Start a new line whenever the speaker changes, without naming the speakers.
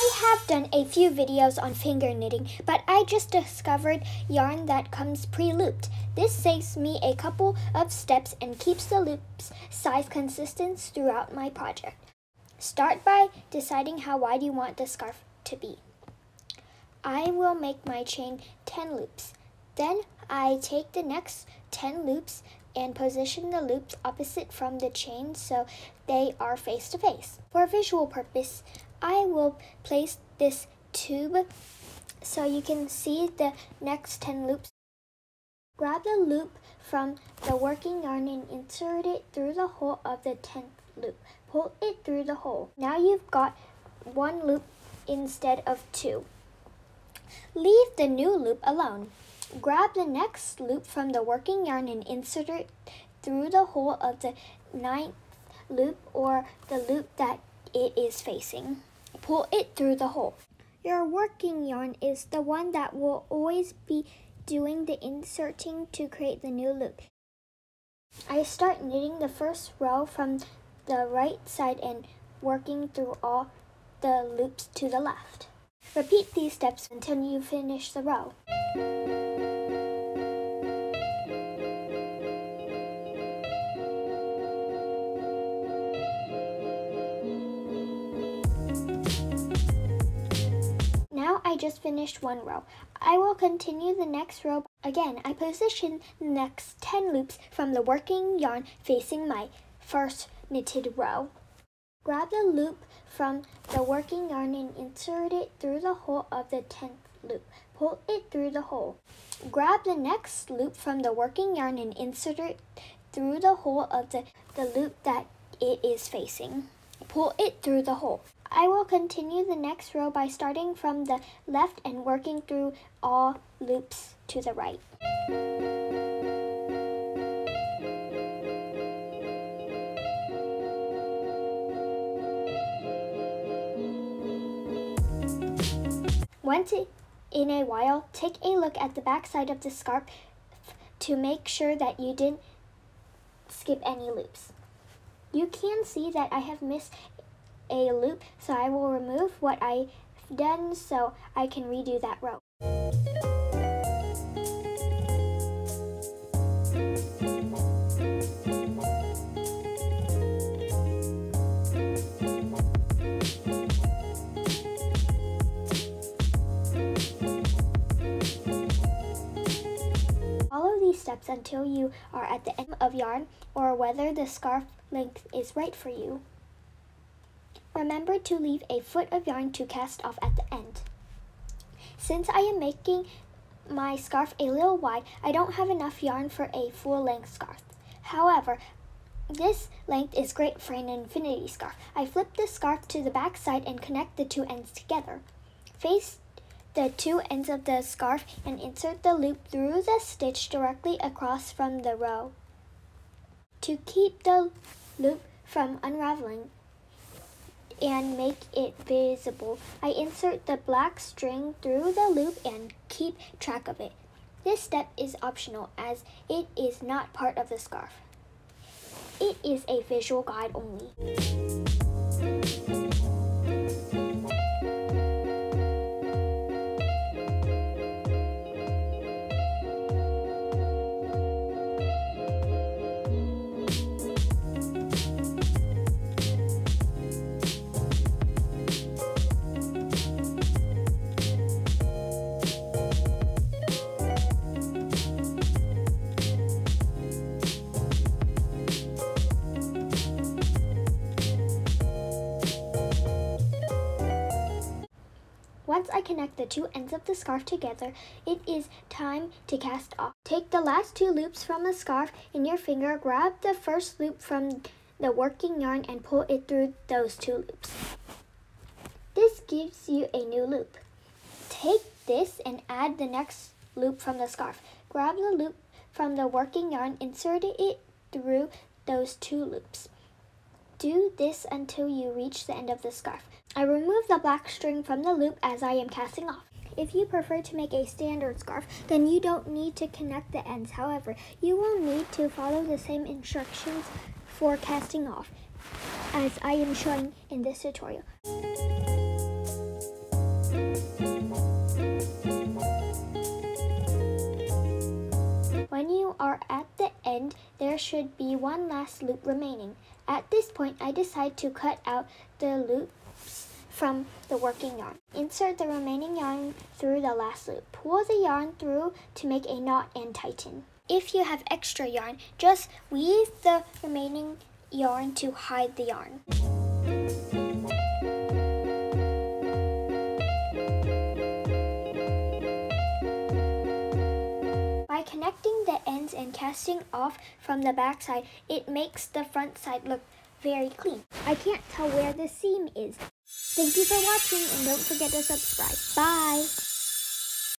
I have done a few videos on finger knitting, but I just discovered yarn that comes pre-looped. This saves me a couple of steps and keeps the loop's size consistent throughout my project. Start by deciding how wide you want the scarf to be. I will make my chain 10 loops. Then I take the next 10 loops and position the loops opposite from the chain so they are face to face. For visual purpose, I will place this tube so you can see the next 10 loops. Grab the loop from the working yarn and insert it through the hole of the 10th loop. Pull it through the hole. Now you've got one loop instead of two. Leave the new loop alone. Grab the next loop from the working yarn and insert it through the hole of the 9th loop or the loop that it is facing. Pull it through the hole. Your working yarn is the one that will always be doing the inserting to create the new loop. I start knitting the first row from the right side and working through all the loops to the left. Repeat these steps until you finish the row. Now I just finished one row. I will continue the next row. Again, I position the next 10 loops from the working yarn facing my first knitted row. Grab the loop from the working yarn and insert it through the hole of the 10th loop. Pull it through the hole. Grab the next loop from the working yarn and insert it through the hole of the loop that it is facing. Pull it through the hole. I will continue the next row by starting from the left and working through all loops to the right. Once in a while, take a look at the back side of the scarf to make sure that you didn't skip any loops. You can see that I have missed a loop, so I will remove what I've done so I can redo that row. Follow these steps until you are at the end of yarn or whether the scarf length is right for you. Remember to leave a foot of yarn to cast off at the end. Since I am making my scarf a little wide, I don't have enough yarn for a full-length scarf. However, this length is great for an infinity scarf. I flip the scarf to the back side and connect the two ends together. Face the two ends of the scarf and insert the loop through the stitch directly across from the row. To keep the loop from unraveling and make it visible, I insert the black string through the loop and keep track of it. This step is optional as it is not part of the scarf. It is a visual guide only. Once I connect the two ends of the scarf together, it is time to cast off. Take the last two loops from the scarf in your finger, grab the first loop from the working yarn and pull it through those two loops. This gives you a new loop. Take this and add the next loop from the scarf. Grab the loop from the working yarn, insert it through those two loops. Do this until you reach the end of the scarf. I remove the black string from the loop as I am casting off. If you prefer to make a standard scarf, then you don't need to connect the ends. However, you will need to follow the same instructions for casting off as I am showing in this tutorial. are at the end, there should be one last loop remaining. At this point, I decide to cut out the loops from the working yarn. Insert the remaining yarn through the last loop. Pull the yarn through to make a knot and tighten. If you have extra yarn, just weave the remaining yarn to hide the yarn. By connecting the ends and casting off from the back side, it makes the front side look very clean. I can't tell where the seam is. Thank you for watching and don't forget to subscribe. Bye!